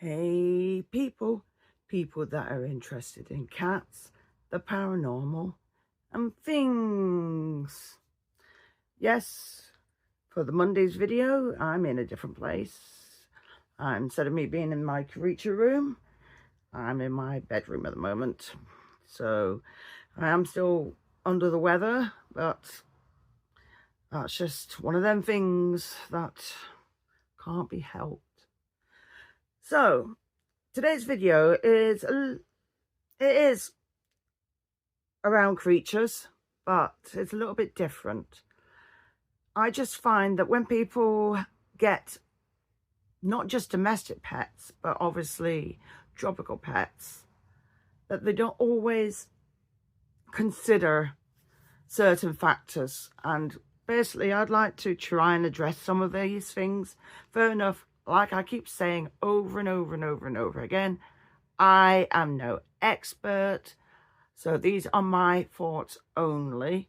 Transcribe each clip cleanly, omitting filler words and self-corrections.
Hey people that are interested in cats, the paranormal and things. Yes, for the Monday's video, I'm in a different place. Instead of me being in my creature room, I'm in my bedroom at the moment. So I am still under the weather, but that's just one of them things that can't be helped. So today's video is around creatures, but it's a little bit different. I just find that when people get not just domestic pets, but obviously tropical pets, that they don't always consider certain factors. And basically, I'd like to try and address some of these things. Fair enough, like I keep saying over and over and over and over again, I am no expert. So these are my thoughts only.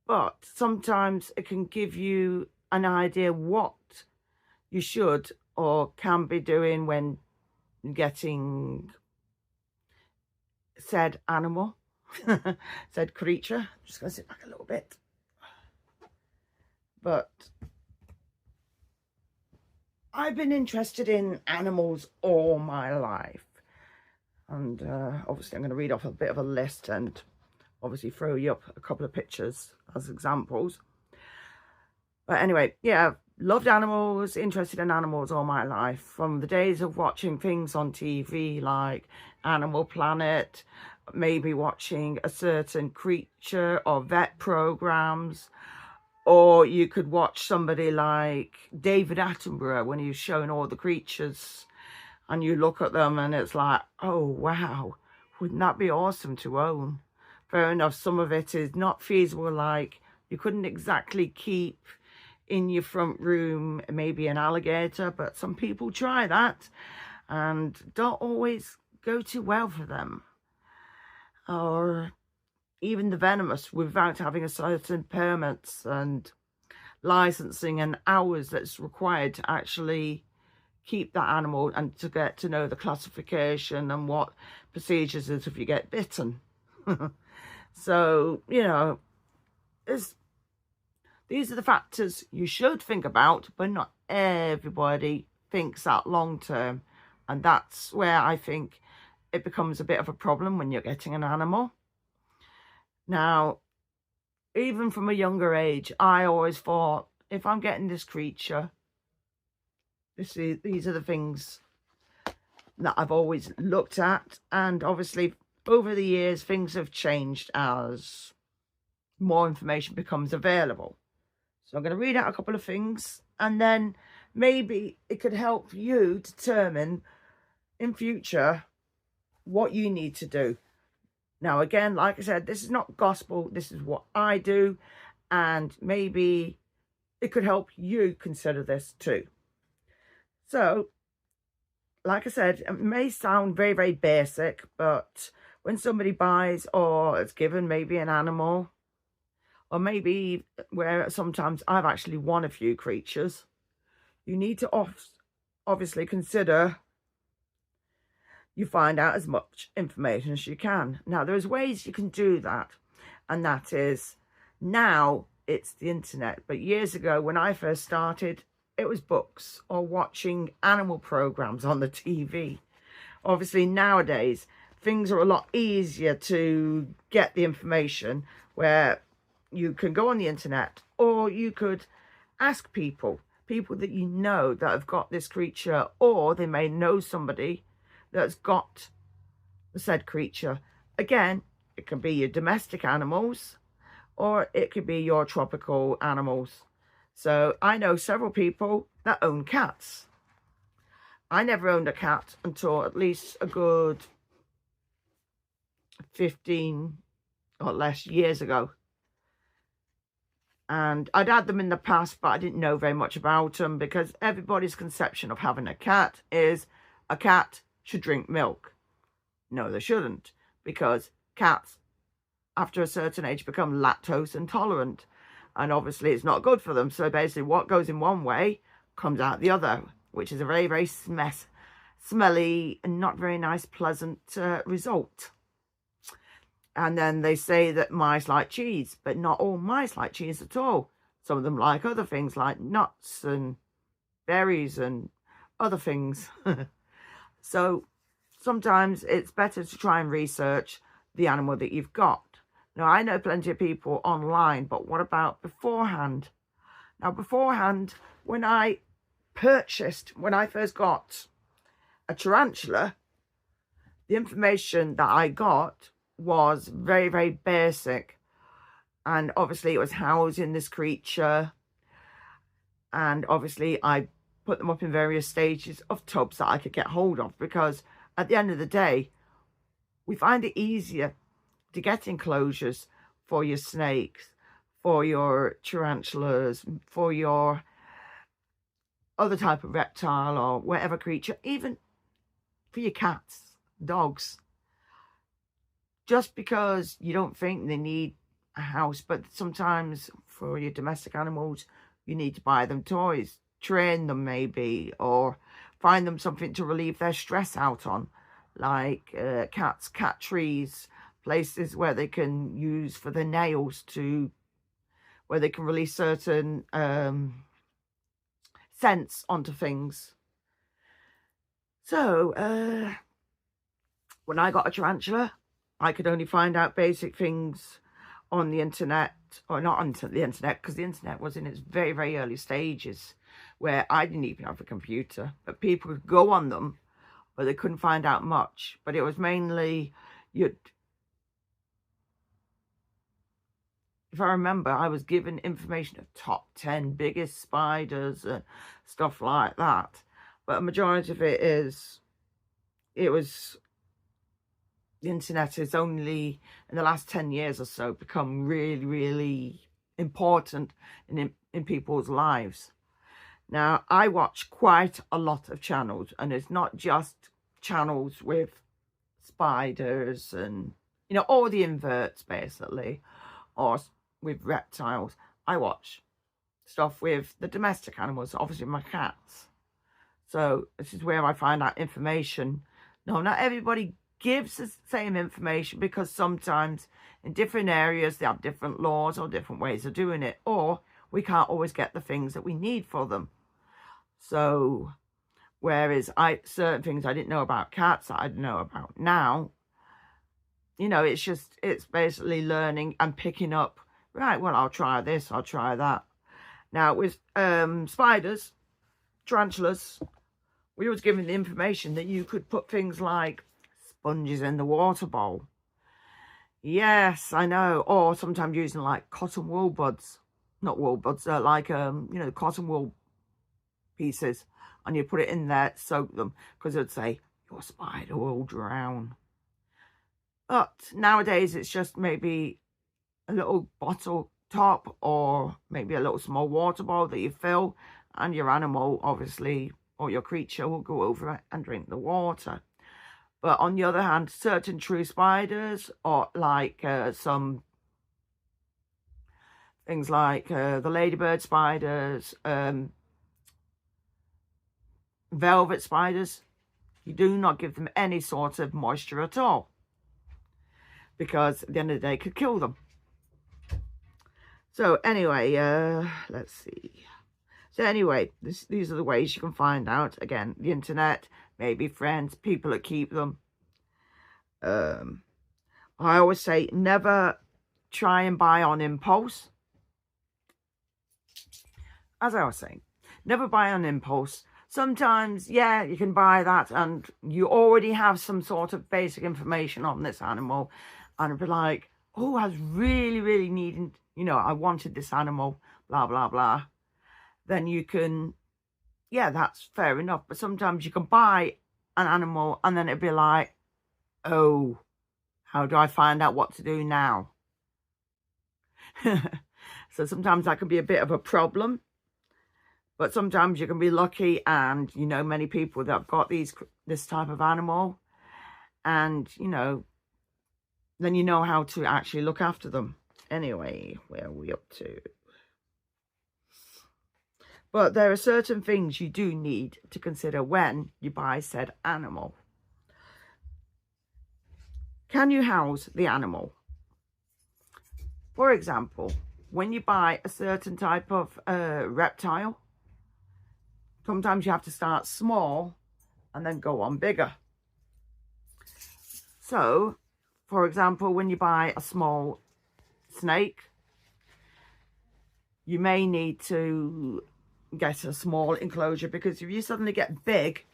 But sometimes it can give you an idea what you should or can be doing when getting said animal, said creature. I'm just going to sit back a little bit. But I've been interested in animals all my life. And obviously I'm going to read off a bit of a list and obviously throw you up a couple of pictures as examples. But anyway, yeah, loved animals, interested in animals all my life. From the days of watching things on TV like Animal Planet, maybe watching a certain creature or vet programs, or you could watch somebody like David Attenborough when he was showing all the creatures, and you look at them and it's like, oh wow, wouldn't that be awesome to own? Fair enough, some of it is not feasible, like you couldn't exactly keep in your front room maybe an alligator, but some people try that and don't always go too well for them. Or even the venomous, without having a certain permits and licensing and hours that's required to actually keep that animal and to get to know the classification and what procedures is if you get bitten. So, you know, these are the factors you should think about, but not everybody thinks that long term. And that's where I think it becomes a bit of a problem when you're getting an animal. Now, even from a younger age, I always thought, if I'm getting this creature, these are the things that I've always looked at. And obviously, over the years, things have changed as more information becomes available. So I'm going to read out a couple of things, and then maybe it could help you determine in future what you need to do. Now, again, like I said, this is not gospel. This is what I do, and maybe it could help you consider this too. So, like I said, it may sound very, very basic, but when somebody buys or is given maybe an animal, or maybe where sometimes I've actually won a few creatures, you need to obviously consider you find out as much information as you can. Now, there's ways you can do that, and that is, now it's the internet. But years ago, when I first started, it was books or watching animal programs on the TV. Obviously, nowadays, things are a lot easier to get the information, where you can go on the internet, or you could ask people that you know that have got this creature, or they may know somebody that's got the said creature. Again, it can be your domestic animals, or it could be your tropical animals. So I know several people that own cats. I never owned a cat until at least a good 15 or less years ago. And I'd had them in the past, but I didn't know very much about them, because everybody's conception of having a cat is a cat should drink milk. No, they shouldn't, because cats, after a certain age, become lactose intolerant. And obviously it's not good for them. So basically what goes in one way comes out the other, which is a very, very smelly and not very nice, pleasant result. And then they say that mice like cheese, but not all mice like cheese at all. Some of them like other things like nuts and berries and other things. So sometimes it's better to try and research the animal that you've got. Now, I know plenty of people online, but what about beforehand? Now, beforehand, when I first got a tarantula, the information that I got was very, very basic. And obviously it was housing this creature. And obviously I put them up in various stages of tubs that I could get hold of, because at the end of the day, we find it easier to get enclosures for your snakes, for your tarantulas, for your other type of reptile or whatever creature, even for your cats, dogs. Just because you don't think they need a house, but sometimes for your domestic animals, you need to buy them toys, train them maybe, or find them something to relieve their stress out on, like cats, cat trees, places where they can use for their nails, to where they can release certain scents onto things. So when I got a tarantula, I could only find out basic things on the internet, or not on the internet, because the internet was in its very, very early stages, where I didn't even have a computer, but people could go on them, but they couldn't find out much. But it was mainly, if I remember, I was given information of top 10 biggest spiders and stuff like that. But a majority of it was, the internet has only in the last 10 years or so become really, really important in people's lives. Now, I watch quite a lot of channels, and it's not just channels with spiders and, you know, all the inverts basically, or with reptiles. I watch stuff with the domestic animals, obviously my cats. So this is where I find out information. No, not everybody gives the same information, because sometimes in different areas they have different laws or different ways of doing it, or we can't always get the things that we need for them. So whereas certain things I didn't know about cats that I know about now, you know, it's basically learning and picking up, right, well, I'll try this, I'll try that. Now with spiders, tarantulas, we was given the information that you could put things like sponges in the water bowl. Yes, I know. Or sometimes using like cotton wool buds, not wool buds, like you know, cotton wool pieces, and you put it in there, soak them, because it'd say your spider will drown. But nowadays it's just maybe a little bottle top, or maybe a little small water bowl that you fill, and your animal obviously, or your creature, will go over it and drink the water. But on the other hand, certain true spiders, or like some things like the ladybird spiders, velvet spiders, you do not give them any sort of moisture at all, because at the end of the day it could kill them. So anyway, let's see. So anyway, these are the ways you can find out. Again, the internet, maybe friends, people that keep them. I always say never try and buy on impulse. As I was saying, never buy on impulse. Sometimes, yeah, you can buy that and you already have some sort of basic information on this animal, and it'll be like, oh, I was really, really needing, you know, I wanted this animal, blah, blah, blah. Then you can, yeah, that's fair enough. But sometimes you can buy an animal and then it'd be like, oh, how do I find out what to do now? So sometimes that can be a bit of a problem. But sometimes you can be lucky, and you know many people that have got this type of animal, and you know, then you know how to actually look after them. Anyway, where are we up to? But there are certain things you do need to consider when you buy said animal. Can you house the animal? For example, when you buy a certain type of reptile, sometimes you have to start small and then go on bigger. So, for example, when you buy a small snake, you may need to get a small enclosure, because if you suddenly get big,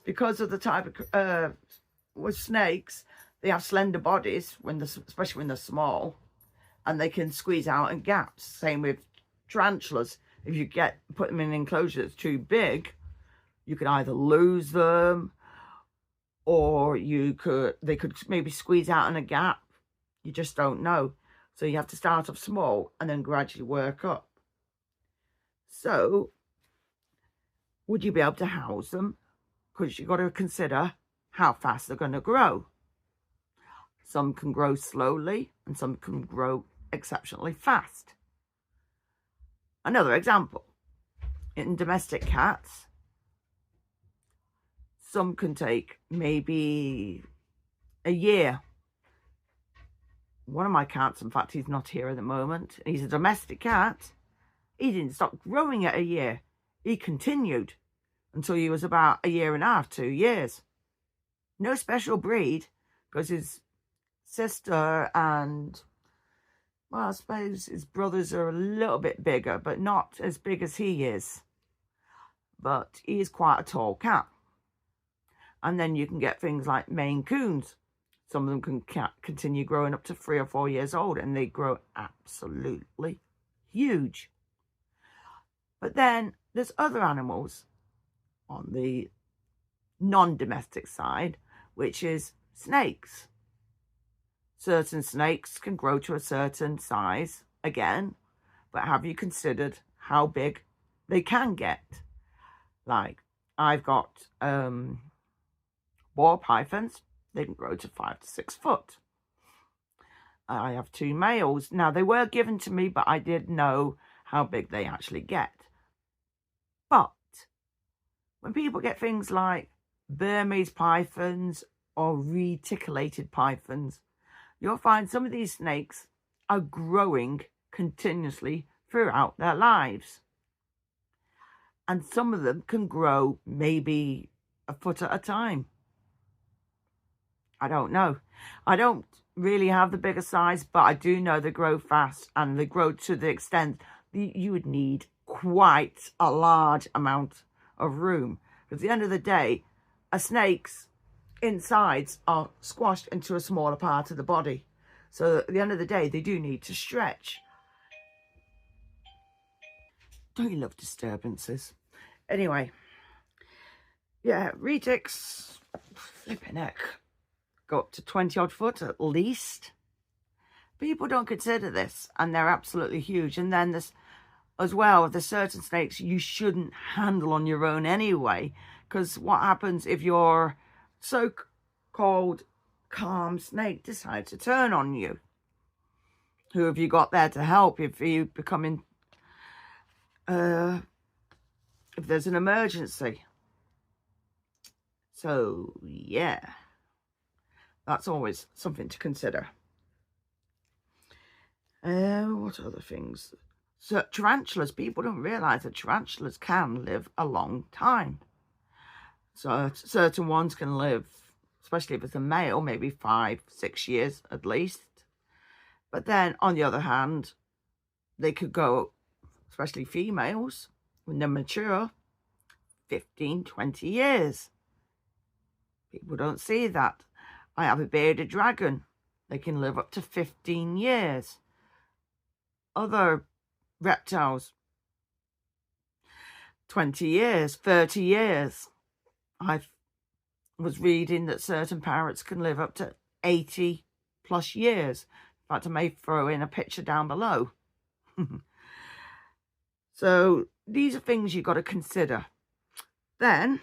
because of the type of with snakes, they have slender bodies especially when they're small, and they can squeeze out in gaps. Same with tarantulas. If you put them in an enclosure that's too big, you could either lose them, or they could maybe squeeze out in a gap. You just don't know. So you have to start off small and then gradually work up. So would you be able to house them? Because you've got to consider how fast they're going to grow. Some can grow slowly and some can grow exceptionally fast. Another example, in domestic cats, some can take maybe a year. One of my cats, in fact, he's not here at the moment. He's a domestic cat. He didn't stop growing at a year. He continued until he was about a year and a half, 2 years. No special breed, because his sister and, well, I suppose his brothers are a little bit bigger, but not as big as he is. But he is quite a tall cat. And then you can get things like Maine Coons. Some of them can continue growing up to 3 or 4 years old, and they grow absolutely huge. But then there's other animals on the non-domestic side, which is snakes. Certain snakes can grow to a certain size again, but have you considered how big they can get? Like, I've got ball pythons. They can grow to 5 to 6 foot. I have 2 males. Now, they were given to me, but I didn't know how big they actually get. But when people get things like Burmese pythons or reticulated pythons, you'll find some of these snakes are growing continuously throughout their lives. And some of them can grow maybe a foot at a time. I don't know. I don't really have the bigger size, but I do know they grow fast, and they grow to the extent that you would need quite a large amount of room. Because at the end of the day, a snake's insides are squashed into a smaller part of the body. So at the end of the day, they do need to stretch. Don't you love disturbances? Anyway, yeah, retics, flipping heck, go up to 20 odd foot at least. People don't consider this, and they're absolutely huge. And then there's, as well, there's certain snakes you shouldn't handle on your own anyway, because what happens if your so-called calm snake decides to turn on you? Who have you got there to help if you become if there's an emergency? So yeah, that's always something to consider. What other things? So tarantulas, people don't realize that tarantulas can live a long time. So certain ones can live, especially if it's a male, maybe 5, 6 years at least. But then on the other hand, they could go, especially females, when they're mature, 15, 20 years. People don't see that. I have a bearded dragon. They can live up to 15 years. Other reptiles, 20 years, 30 years. I was reading that certain parrots can live up to 80 plus years. In fact, I may throw in a picture down below. So these are things you've got to consider. Then,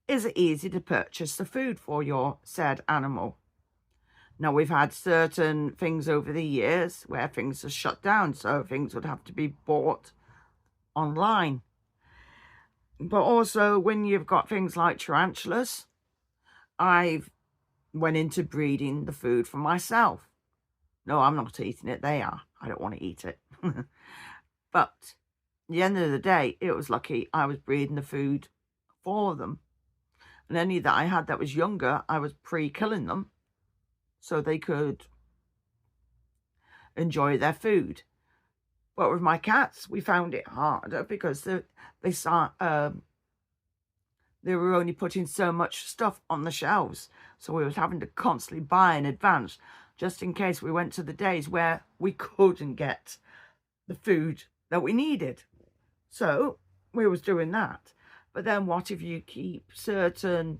is it easy to purchase the food for your said animal? Now, we've had certain things over the years where things are shut down, so things would have to be bought online. But also, when you've got things like tarantulas, I've went into breeding the food for myself. No, I'm not eating it. They are. I don't want to eat it. But at the end of the day, it was lucky I was breeding the food for them. And any that I had that was younger, I was pre-killing them so they could enjoy their food. But with my cats, we found it harder because they were only putting so much stuff on the shelves. So we was having to constantly buy in advance just in case we went to the days where we couldn't get the food that we needed. So we was doing that. But then what if you keep certain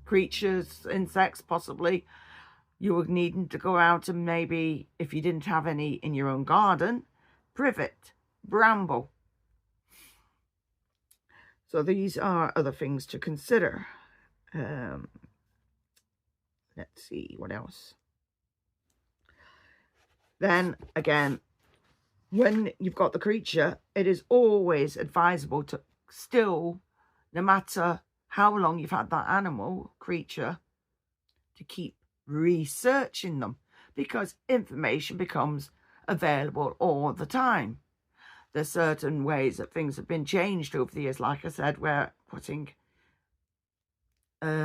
creatures, insects possibly, you were needing to go out and maybe, if you didn't have any in your own garden, privet, bramble. So these are other things to consider. Let's see, what else? Then again, when you've got the creature, it is always advisable to still, no matter how long you've had that animal, creature, to keep researching them, because information becomes available all the time. There's certain ways that things have been changed over the years, like I said, where putting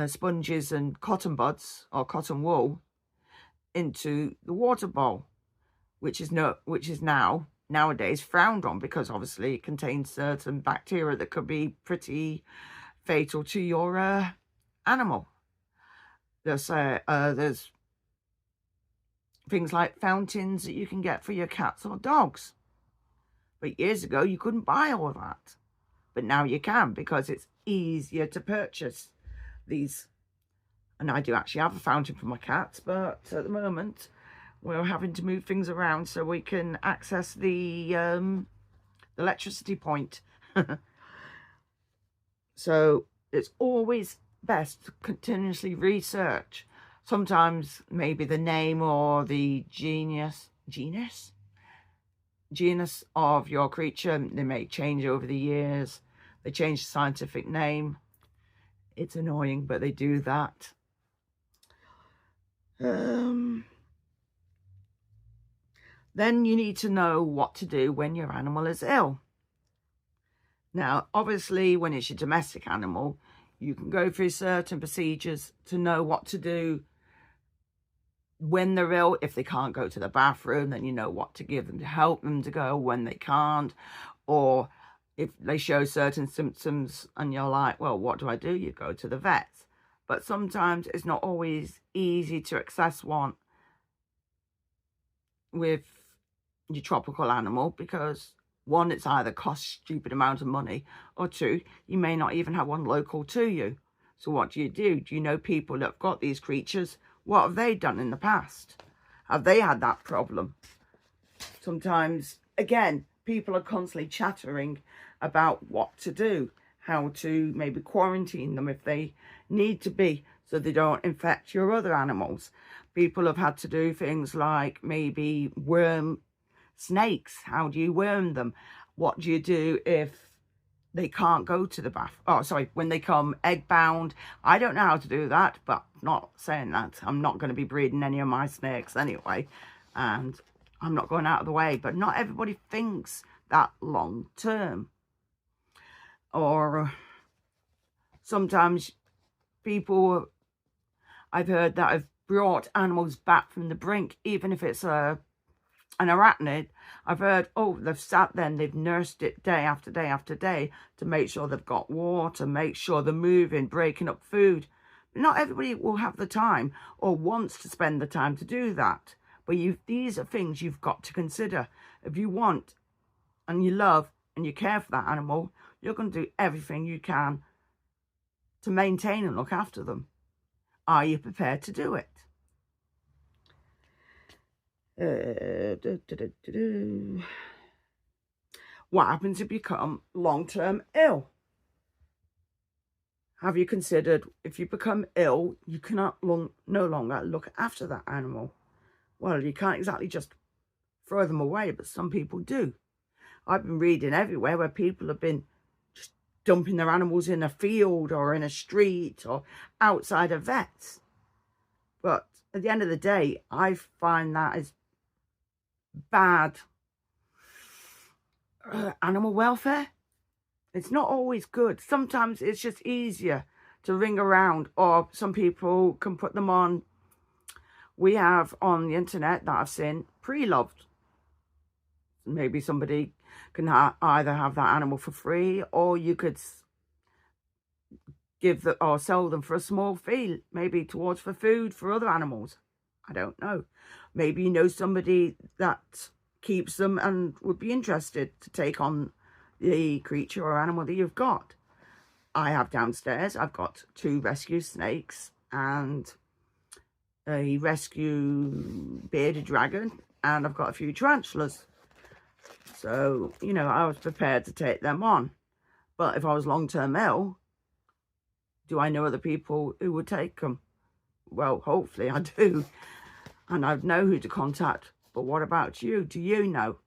sponges and cotton buds or cotton wool into the water bowl, which is nowadays frowned on, because obviously it contains certain bacteria that could be pretty fatal to your animal. There's things like fountains that you can get for your cats or dogs. But years ago, you couldn't buy all of that. But now you can, because it's easier to purchase these. And I do actually have a fountain for my cats, but at the moment, we're having to move things around so we can access the electricity point. So it's always best to continuously research. Sometimes maybe the name or the genus of your creature, they may change over the years. They change the scientific name. It's annoying, but they do that. Then you need to know what to do when your animal is ill. Now, obviously, when it's your domestic animal, you can go through certain procedures to know what to do when they're ill. If they can't go to the bathroom, then you know what to give them to help them to go when they can't. Or if they show certain symptoms and you're like, well, what do I do? You go to the vet. But sometimes it's not always easy to access one with your tropical animal, because one, it's either costs stupid amount of money, or two, you may not even have one local to you. So what do? Do you know people that have got these creatures? What have they done in the past? Have they had that problem? Sometimes, again, people are constantly chattering about what to do, how to maybe quarantine them if they need to be, so they don't infect your other animals. People have had to do things like maybe worm snakes. How do you worm them? What do you do if they can't go to the bath? Oh, sorry, when they come egg bound. I don't know how to do that, but not saying that. I'm not going to be breeding any of my snakes anyway, and I'm not going out of the way. But not everybody thinks that long term. Or sometimes people, I've heard that have brought animals back from the brink, even if it's an arachnid. I've heard, oh, they've sat there and they've nursed it day after day after day to make sure they've got water, make sure they're moving, breaking up food. But not everybody will have the time or wants to spend the time to do that. But these are things you've got to consider. If you want and you love and you care for that animal, you're going to do everything you can to maintain and look after them. Are you prepared to do it? What happens if you become long-term ill? have you considered if you become ill, you cannot no longer look after that animal? Well, you can't exactly just throw them away, but some people do. I've been reading everywhere where people have been just dumping their animals in a field or in a street or outside of vets. But at the end of the day, I find that is bad animal welfare. It's not always good. Sometimes it's just easier to ring around, or some people can put them on. We have on the internet that I've seen pre-loved. Maybe somebody can either have that animal for free, or you could give or sell them for a small fee, maybe towards for food for other animals. I don't know. Maybe you know somebody that keeps them and would be interested to take on the creature or animal that you've got. I have downstairs, I've got 2 rescue snakes and a rescue bearded dragon, and I've got a few tarantulas. So, you know, I was prepared to take them on. But if I was long-term ill, do I know other people who would take them? Well, hopefully I do. And I know who to contact. But what about you? Do you know?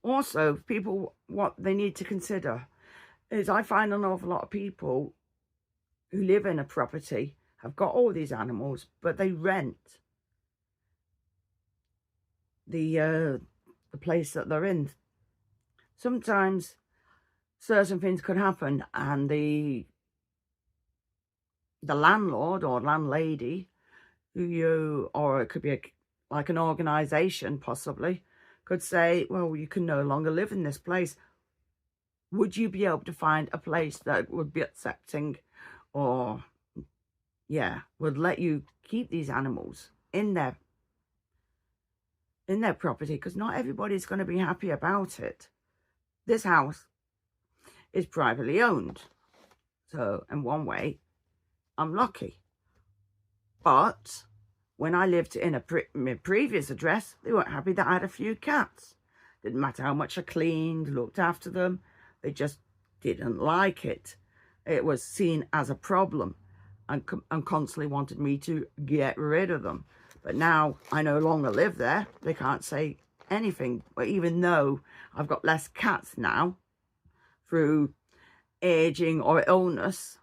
Also, people, what they need to consider is, I find an awful lot of people who live in a property have got all these animals, but they rent the place that they're in. Sometimes certain things could happen, and the landlord or landlady, or it could be like an organisation possibly, could say, well, you can no longer live in this place. Would you be able to find a place that would be accepting, or would let you keep these animals in their property? Because not everybody's going to be happy about it. This house is privately owned, so in one way I'm lucky. But when I lived in my previous address, they weren't happy that I had a few cats. Didn't matter how much I cleaned, looked after them, they just didn't like it. It was seen as a problem, and constantly wanted me to get rid of them. But now I no longer live there. They can't say anything. But even though I've got less cats now through aging or illness,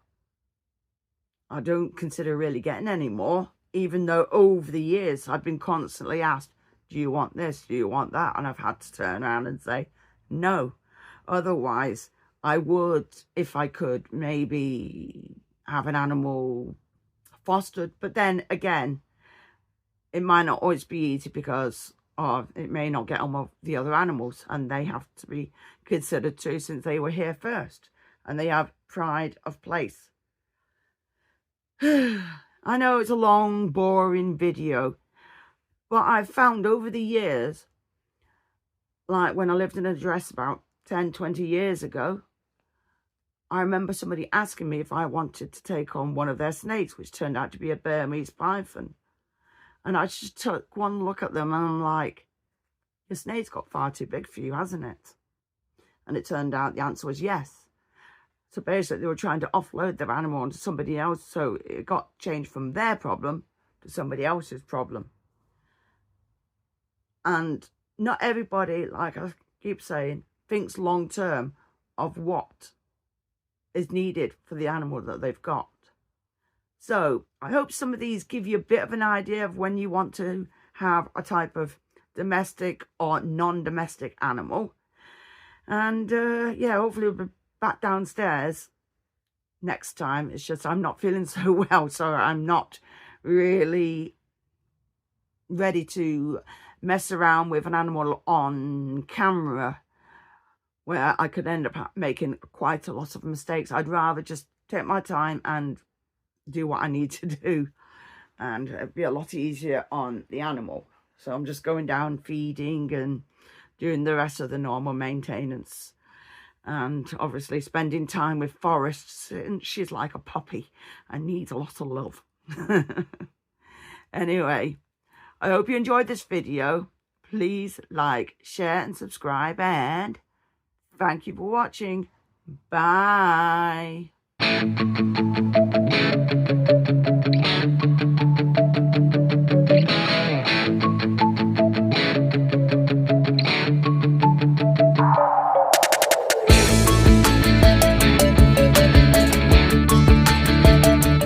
I don't consider really getting any more, even though over the years I've been constantly asked, do you want this? Do you want that? And I've had to turn around and say no. Otherwise, I would, if I could, maybe have an animal fostered. But then again, it might not always be easy, because it may not get on with the other animals, and they have to be considered too, since they were here first and they have pride of place. I know it's a long, boring video, but I've found over the years, like when I lived in an address about 10, 20 years ago, I remember somebody asking me if I wanted to take on one of their snakes, which turned out to be a Burmese python. And I just took one look at them and I'm like, your snake's got far too big for you, hasn't it? And it turned out the answer was yes. So basically they were trying to offload their animal onto somebody else, so it got changed from their problem to somebody else's problem. And not everybody, like I keep saying, thinks long term of what is needed for the animal that they've got. So I hope some of these give you a bit of an idea of when you want to have a type of domestic or non-domestic animal. And hopefully we'll be back downstairs next time. It's just I'm not feeling so well, so I'm not really ready to mess around with an animal on camera, where I could end up making quite a lot of mistakes. I'd rather just take my time and do what I need to do, and it'd be a lot easier on the animal. So I'm just going down, feeding and doing the rest of the normal maintenance, and obviously spending time with Forrest. And she's like a puppy and needs a lot of love. Anyway, I hope you enjoyed this video. Please like, share and subscribe, and thank you for watching. Bye.